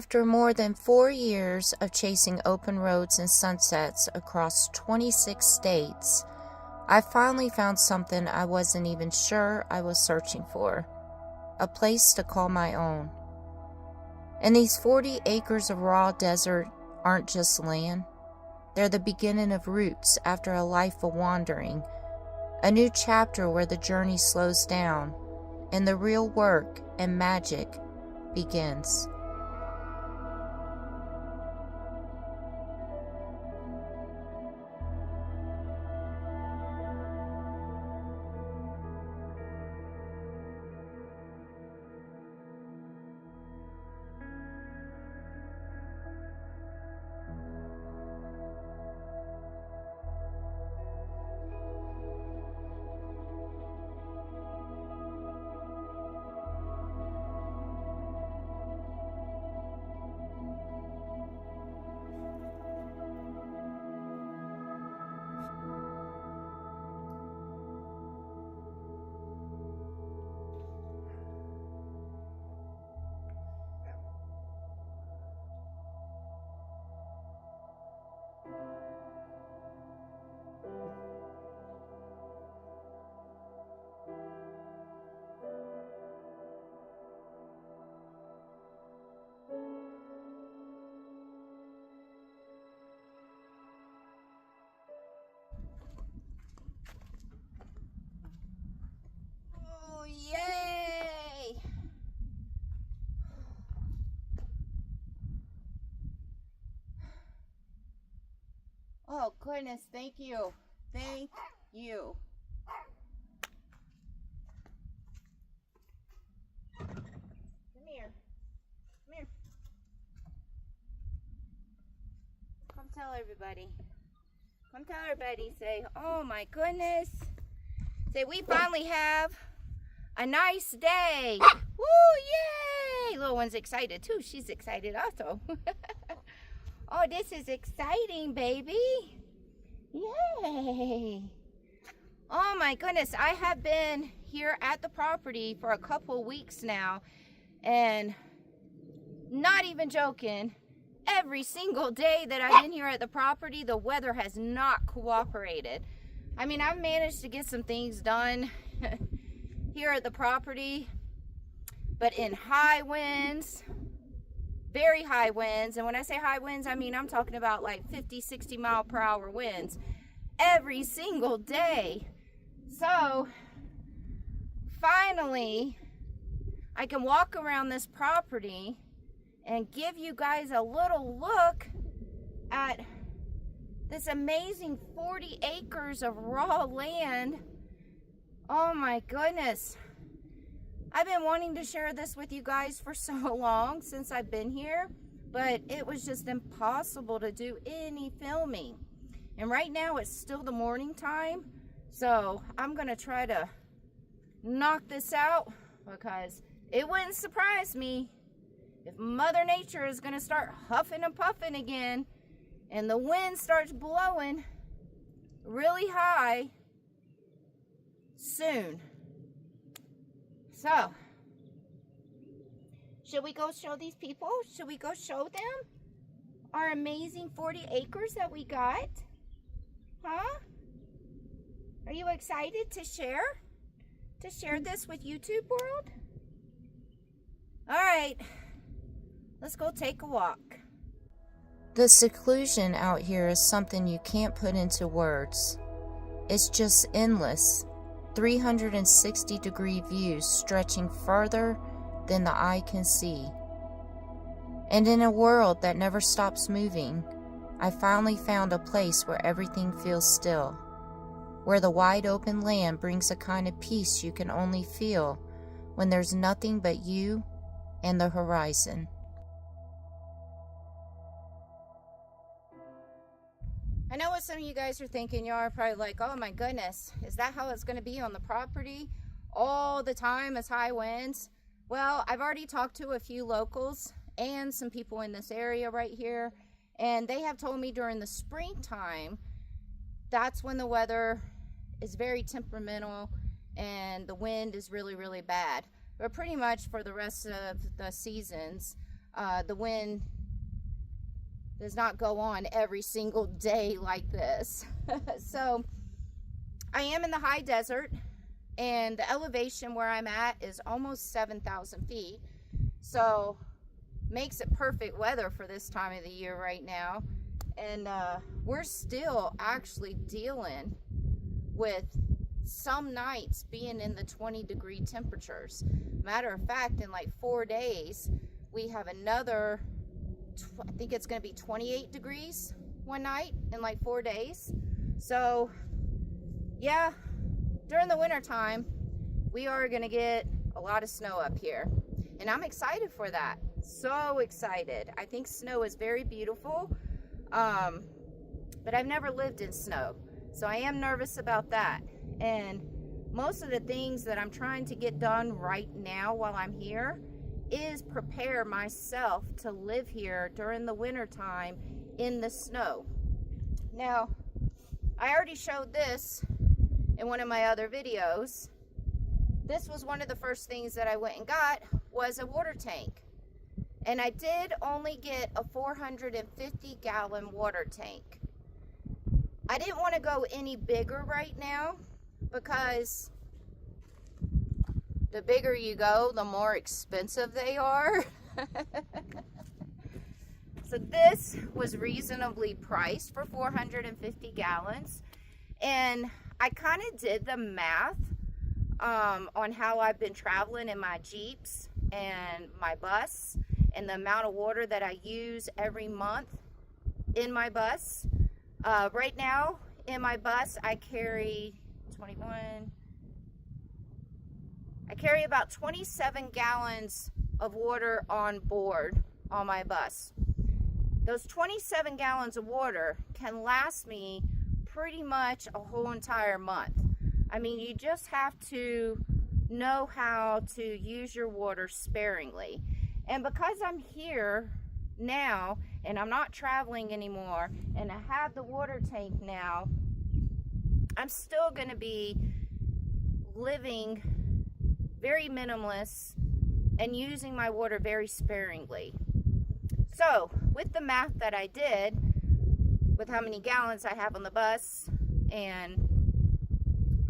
After more than 4 years of chasing open roads and sunsets across 26 states, I finally found something I wasn't even sure I was searching for. A place to call my own. And these 40 acres of raw desert aren't just land. They're the beginning of roots after a life of wandering. A new chapter where the journey slows down and the real work and magic begins. Yay! Oh goodness, thank you. Thank you. Come here. Come here. Come tell everybody. Come tell everybody. Say, oh my goodness. Say, we finally have a nice day. Woo, yay! Little one's excited too. She's excited also. Oh, this is exciting, baby. Yay. Oh my goodness. I have been here at the property for a couple weeks now, and not even joking, every single day that I've been here at the property, the weather has not cooperated. I mean, I've managed to get some things done here at the property, but in high winds, very high winds, and when I say high winds, I mean I'm talking about like 50-60 mile per hour winds every single day. So finally I can walk around this property and give you guys a little look at this amazing 40 acres of raw land. Oh my goodness. I've been wanting to share this with you guys for so long since I've been here, but it was just impossible to do any filming. And right now it's still the morning time, so I'm gonna try to knock this out, because it wouldn't surprise me if Mother Nature is gonna start huffing and puffing again and the wind starts blowing really high soon. So, should we go show these people? Should we go show them our amazing 40 acres that we got? Huh? Are you excited to share? To share this with YouTube world? All right, let's go take a walk. The seclusion out here is something you can't put into words. It's just endless. 360-degree views stretching further than the eye can see. And in a world that never stops moving, I finally found a place where everything feels still, where the wide open land brings a kind of peace you can only feel when there's nothing but you and the horizon. I know what some of you guys are thinking. You are probably like, oh my goodness, is that how it's going to be on the property all the time as high winds? Well, I've already talked to a few locals and some people in this area right here, and they have told me during the springtime, that's when the weather is very temperamental and the wind is really, really bad. But pretty much for the rest of the seasons, The wind does not go on every single day like this. So I am in the high desert, and the elevation where I'm at is almost 7,000 feet. So makes it perfect weather for this time of the year right now. And we're still actually dealing with some nights being in the 20-degree temperatures. Matter of fact, in like 4 days, we have another, I think it's going to be 28 degrees one night in like 4 days. So yeah, during the winter time, we are going to get a lot of snow up here. And I'm excited for that. So excited. I think snow is very beautiful. But I've never lived in snow. So I am nervous about that. And most of the things that I'm trying to get done right now while I'm here is prepare myself to live here during the winter time in the snow. Now, I already showed this in one of my other videos. This was one of the first things that I went and got, was a water tank. And I did only get a 450-gallon water tank. I didn't want to go any bigger right now, because the bigger you go, the more expensive they are. So this was reasonably priced for 450 gallons. And I kind of did the math on how I've been traveling in my Jeeps and my bus, and the amount of water that I use every month in my bus. Right now in my bus, I carry about 27 gallons of water on board on my bus. Those 27 gallons of water can last me pretty much a whole entire month. I mean, you just have to know how to use your water sparingly. And because I'm here now and I'm not traveling anymore and I have the water tank now, I'm still going to be living very minimalist and using my water very sparingly. So with the math that I did, with how many gallons I have on the bus and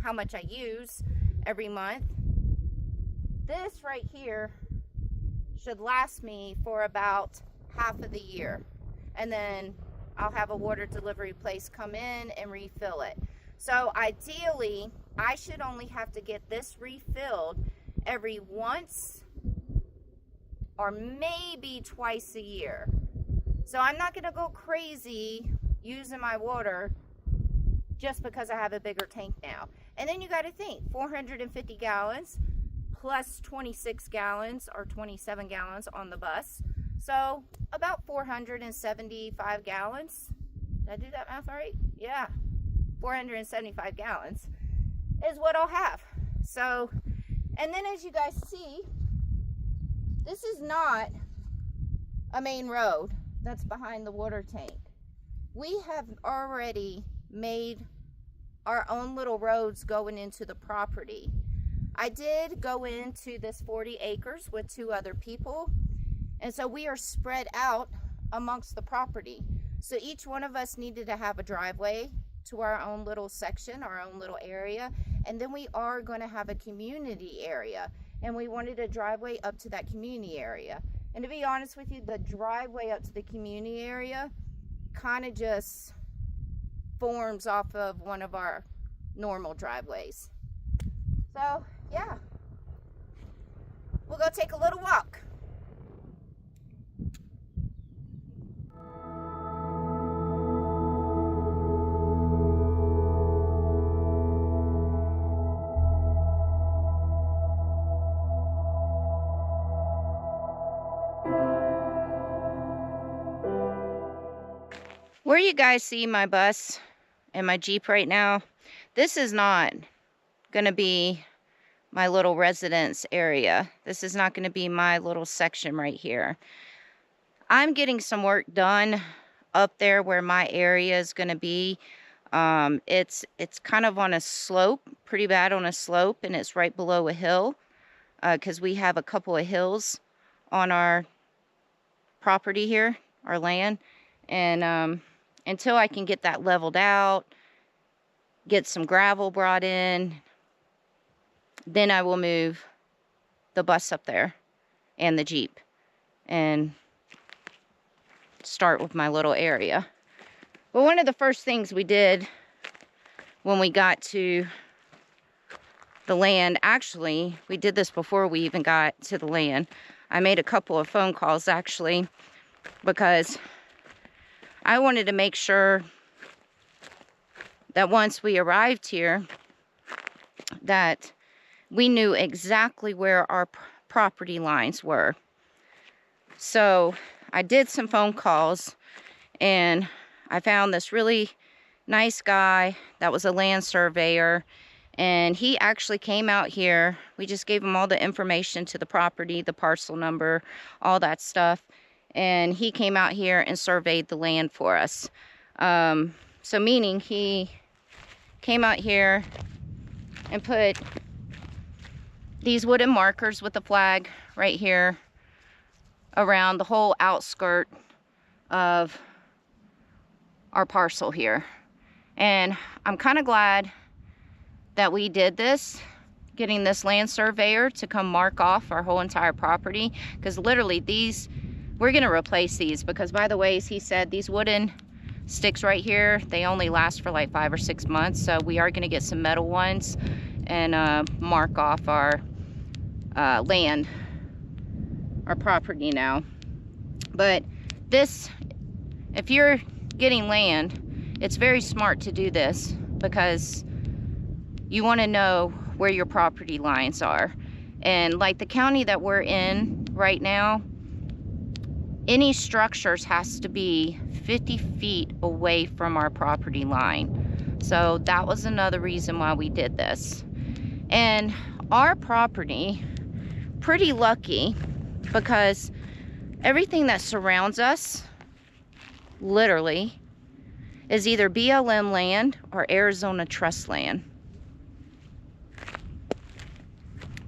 how much I use every month, this right here should last me for about half of the year. And then I'll have a water delivery place come in and refill it. So ideally, I should only have to get this refilled every once or maybe twice a year. So I'm not going to go crazy using my water just because I have a bigger tank now. And then you got to think, 450 gallons plus 26 gallons or 27 gallons on the bus. So about 475 gallons. Did I do that math right? Yeah. 475 gallons is what I'll have. So, and then as you guys see, this is not a main road that's behind the water tank. We have already made our own little roads going into the property. I did go into this 40 acres with 2 other people, and so we are spread out amongst the property. So each one of us needed to have a driveway to our own little section, our own little area, and then we are going to have a community area, and we wanted a driveway up to that community area. And to be honest with you, the driveway up to the community area kind of just forms off of one of our normal driveways. So yeah, we'll go take a little walk. Where you guys see my bus and my Jeep right now, this is not going to be my little residence area. This is not going to be my little section right here. I'm getting some work done up there where my area is going to be. It's kind of on a slope, pretty bad on a slope, and it's right below a hill, because we have a couple of hills on our property here, our land. And until I can get that leveled out, get some gravel brought in, then I will move the bus up there and the Jeep and start with my little area. But one of the first things we did when we got to the land, actually, we did this before we even got to the land. I made a couple of phone calls, actually, because I wanted to make sure that once we arrived here, that we knew exactly where our property lines were. So I did some phone calls, and I found this really nice guy that was a land surveyor, and he actually came out here. We just gave him all the information to the property, the parcel number, all that stuff, and he came out here and surveyed the land for us. So meaning he came out here and put these wooden markers with the flag right here around the whole outskirt of our parcel here. And I'm kind of glad that we did this, getting this land surveyor to come mark off our whole entire property, because literally these, we're going to replace these, because by the ways, he said these wooden sticks right here, they only last for like 5 or 6 months. So we are going to get some metal ones and mark off our land, our property now. But this, if you're getting land, it's very smart to do this, because you want to know where your property lines are. And like the county that we're in right now, any structures has to be 50 feet away from our property line. So that was another reason why we did this. And our property, pretty lucky, because everything that surrounds us, literally, is either BLM land or Arizona Trust land.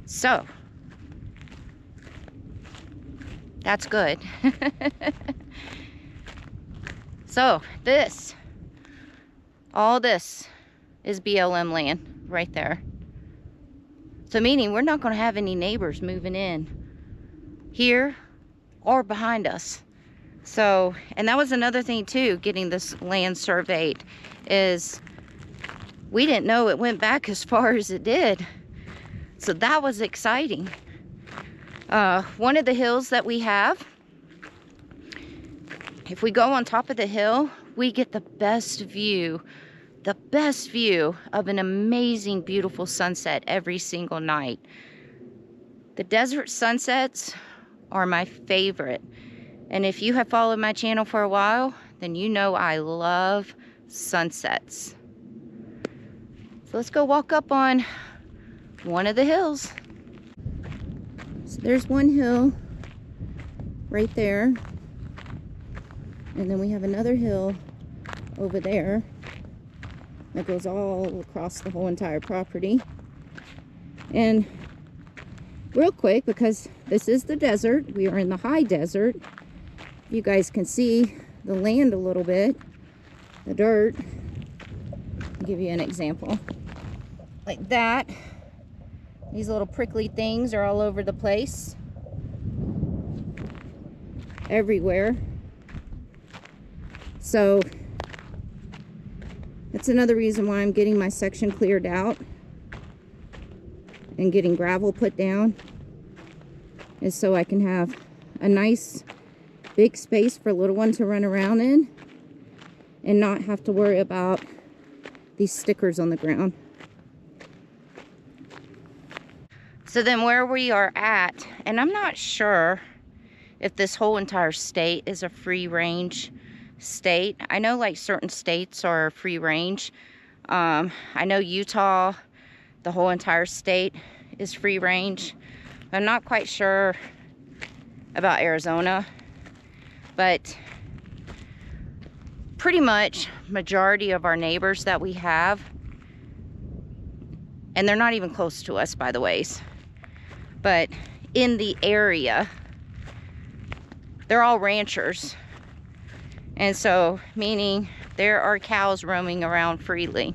So, that's good. So, this, all this is BLM land right there. So meaning we're not going to have any neighbors moving in here or behind us. So, and that was another thing too, getting this land surveyed, is we didn't know it went back as far as it did. So that was exciting. One of the hills that we have, if we go on top of the hill, we get the best view of an amazing, beautiful sunset every single night. The desert sunsets are my favorite. And if you have followed my channel for a while, then you know I love sunsets. So let's go walk up on one of the hills. So there's one hill right there. And then we have another hill over there that goes all across the whole entire property. And real quick, because this is the desert, we are in the high desert. You guys can see the land a little bit, the dirt. I'll give you an example. Like that. These little prickly things are all over the place. Everywhere. So that's another reason why I'm getting my section cleared out and getting gravel put down, is so I can have a nice big space for little one to run around in and not have to worry about these stickers on the ground. So then where we are at, and I'm not sure if this whole entire state is a free range state. I know like certain states are free range. I know Utah, the whole entire state is free range. I'm not quite sure about Arizona, but pretty much majority of our neighbors that we have, and they're not even close to us by the ways, but in the area, they're all ranchers. And so, meaning there are cows roaming around freely.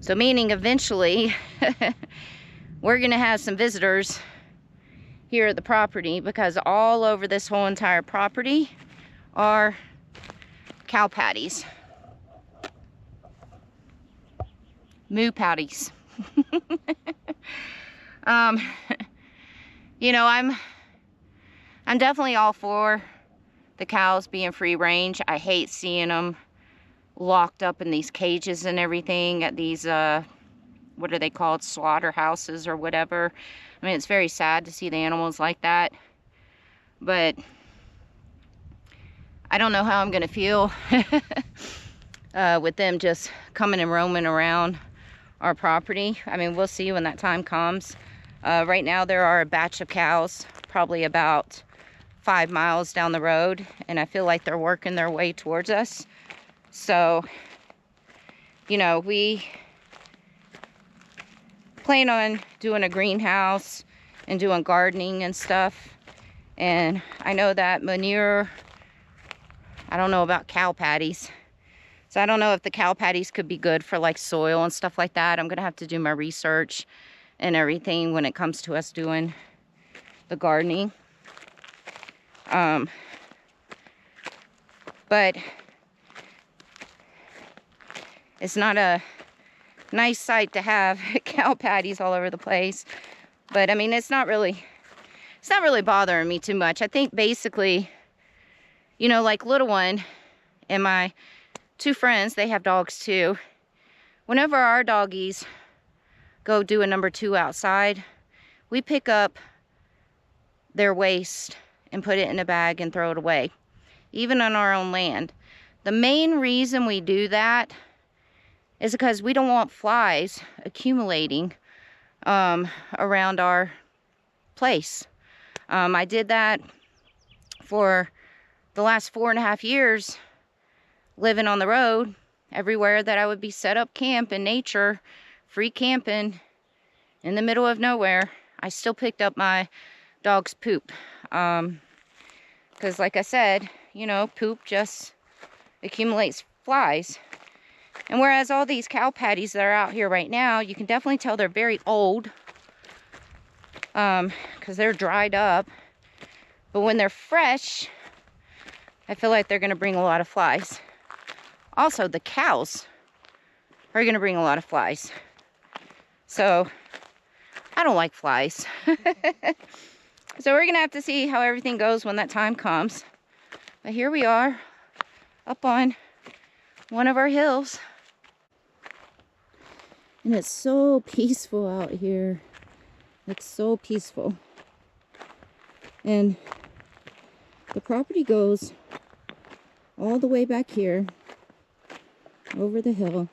So meaning eventually, we're gonna have some visitors here at the property, because all over this whole entire property are cow patties. Moo patties. You know, I'm definitely all for the cows being free range. I hate seeing them locked up in these cages and everything at these what are they called, slaughterhouses or whatever. I mean, it's very sad to see the animals like that, but I don't know how I'm gonna feel with them just coming and roaming around our property. I mean, we'll see when that time comes. Right now there are a batch of cows probably about 5 miles down the road, and I feel like they're working their way towards us. So, you know, we plan on doing a greenhouse and doing gardening and stuff. And I know that manure, I don't know about cow patties. So I don't know if the cow patties could be good for like soil and stuff like that. I'm gonna have to do my research and everything when it comes to us doing the gardening. But it's not a nice sight to have cow patties all over the place. But I mean, it's not really bothering me too much. I think basically, you know, like little one and my 2 friends, they have dogs too. Whenever our doggies go do a number 2 outside, we pick up their waste and put it in a bag and throw it away, even on our own land. The main reason we do that is because we don't want flies accumulating around our place. I did that for the last 4.5 years, living on the road. Everywhere that I would be set up camp in nature, free camping in the middle of nowhere, I still picked up my dog's poop. Because like I said, you know, poop just accumulates flies. And whereas all these cow patties that are out here right now, you can definitely tell they're very old, because they're dried up. But when they're fresh, I feel like they're going to bring a lot of flies. Also, the cows are going to bring a lot of flies. So, I don't like flies. So we're going to have to see how everything goes when that time comes. But here we are, up on one of our hills. And it's so peaceful out here. It's so peaceful. And the property goes all the way back here, over the hill.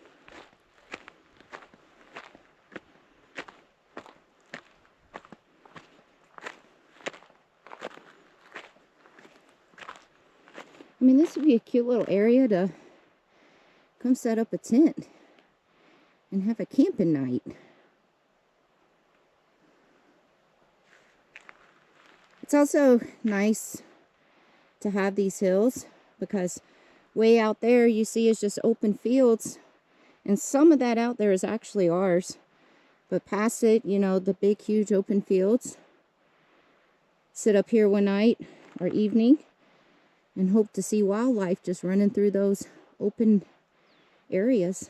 I mean, this would be a cute little area to come set up a tent and have a camping night. It's also nice to have these hills, because way out there you see is just open fields, and some of that out there is actually ours. But past it, you know, the big huge open fields. Sit up here one night or evening and hope to see wildlife just running through those open areas.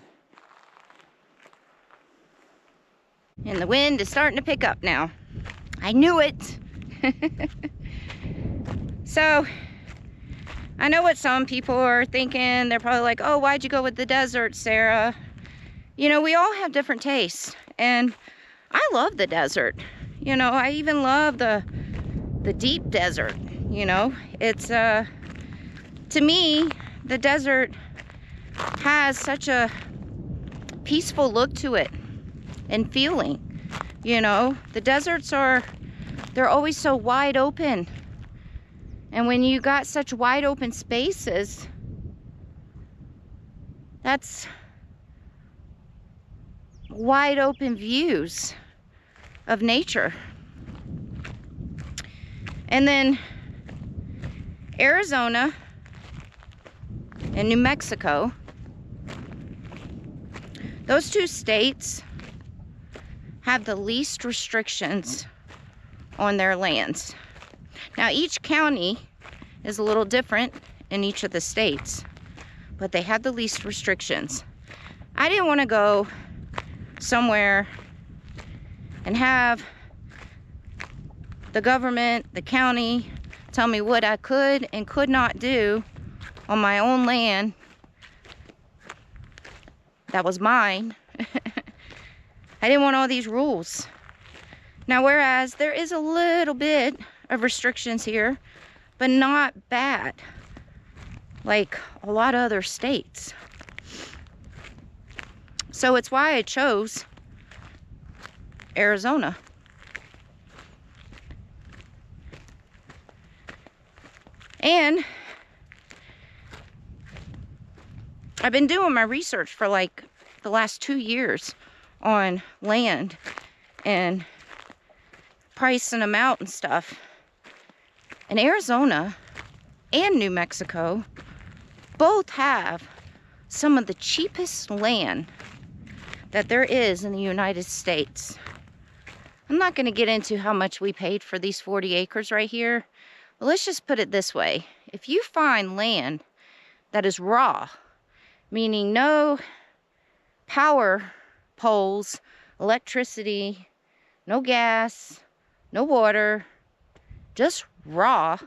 And the wind is starting to pick up now. I knew it. So, I know what some people are thinking. They're probably like, oh, why'd you go with the desert, Sarah? You know, we all have different tastes. And I love the desert. You know, I even love the deep desert. You know, it's, to me, the desert has such a peaceful look to it and feeling. You know, the deserts they're always so wide open. And when you got such wide open spaces, that's wide open views of nature. And then Arizona and New Mexico, those two states have the least restrictions on their lands. Now, each county is a little different in each of the states, but they have the least restrictions. I didn't want to go somewhere and have the government, the county, tell me what I could and could not do on my own land that was mine. I didn't want all these rules. Now, whereas there is a little bit of restrictions here, but not bad like a lot of other states. So it's why I chose Arizona. And I've been doing my research for like the last 2 years on land and pricing them out and stuff. And Arizona and New Mexico both have some of the cheapest land that there is in the United States. I'm not going to get into how much we paid for these 40 acres right here. But let's just put it this way. If you find land that is raw, meaning no power poles, electricity, no gas, no water, just raw,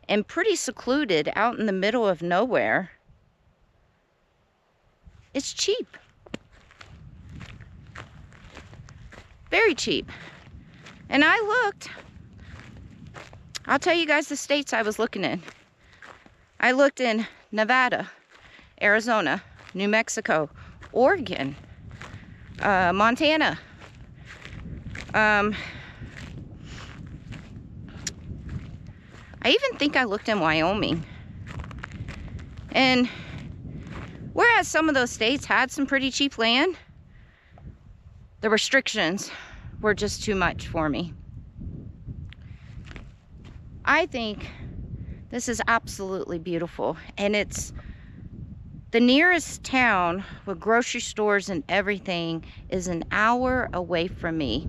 and pretty secluded out in the middle of nowhere, it's cheap. Very cheap. And I looked. I'll tell you guys the states I was looking in. I looked in Nevada, Arizona, New Mexico, Oregon, Montana, I even think I looked in Wyoming. And whereas some of those states had some pretty cheap land, the restrictions were just too much for me. I think this is absolutely beautiful, and it's the nearest town with grocery stores and everything is an hour away from me.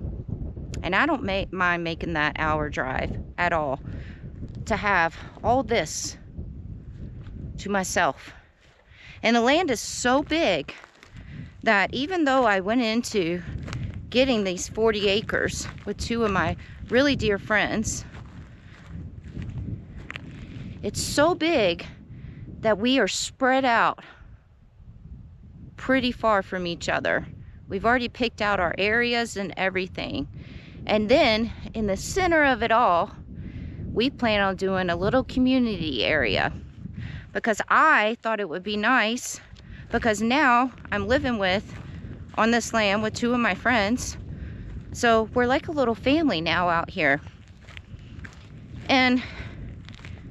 And I don't mind making that hour drive at all to have all this to myself. And the land is so big that even though I went into getting these 40 acres with two of my really dear friends, it's so big that we are spread out pretty far from each other. We've already picked out our areas and everything. And then in the center of it all, we plan on doing a little community area, because I thought it would be nice, because now I'm living on this land with two of my friends. So we're like a little family now out here. And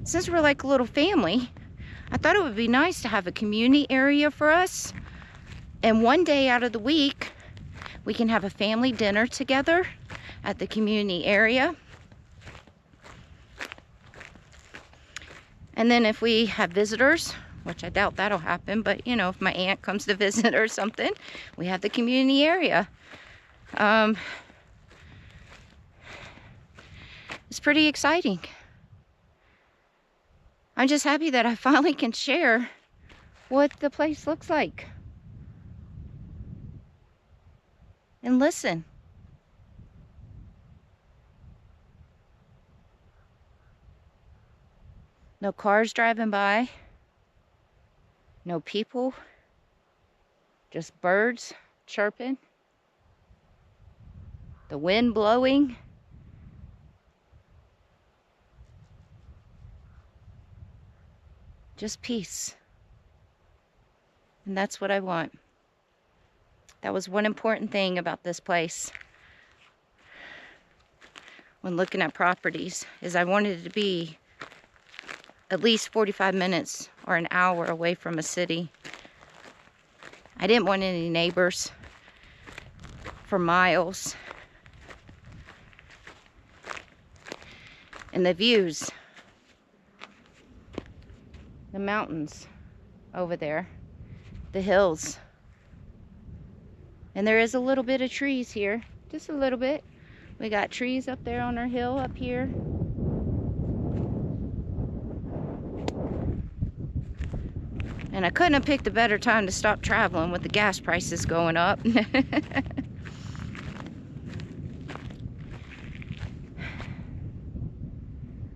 since we're like a little family, I thought it would be nice to have a community area for us. And one day out of the week, we can have a family dinner together at the community area. And then if we have visitors, which I doubt that'll happen, but you know, if my aunt comes to visit or something, we have the community area. It's pretty exciting. I'm just happy that I finally can share what the place looks like. And listen. No cars driving by. No people. Just birds chirping. The wind blowing. Just peace. And that's what I want. That was one important thing about this place when looking at properties, is I wanted it to be at least 45 minutes or an hour away from a city. I didn't want any neighbors for miles. And the views, the mountains over there, the hills. And there is a little bit of trees here, just a little bit. We got trees up there on our hill up here. And I couldn't have picked a better time to stop traveling with the gas prices going up.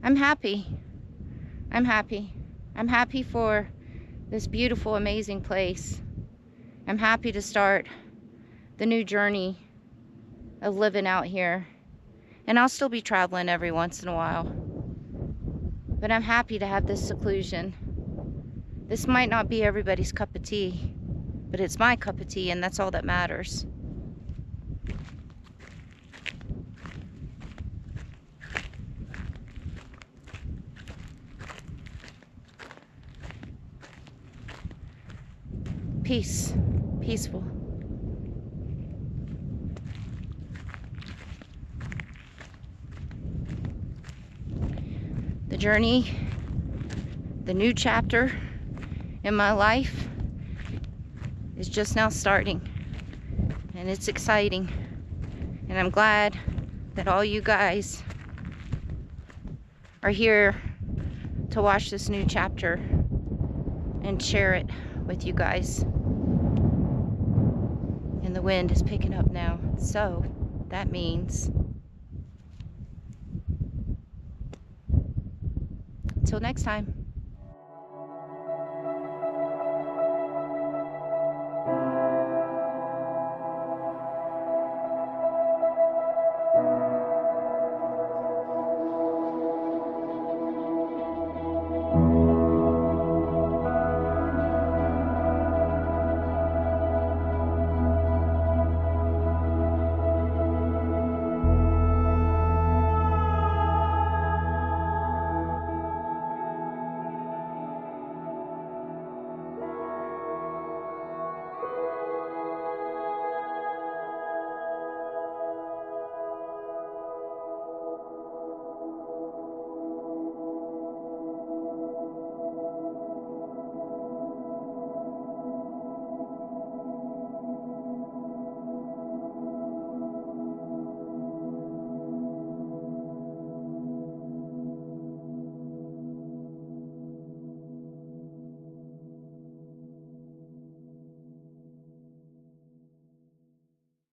I'm happy. I'm happy. I'm happy for this beautiful, amazing place. I'm happy to start the new journey of living out here. And I'll still be traveling every once in a while. But I'm happy to have this seclusion. This might not be everybody's cup of tea, but it's my cup of tea, and that's all that matters. Peace. Peaceful. The journey, the new chapter in my life is just now starting, and it's exciting, and I'm glad that all you guys are here to watch this new chapter and share it with you guys. And the wind is picking up now, so that means until next time.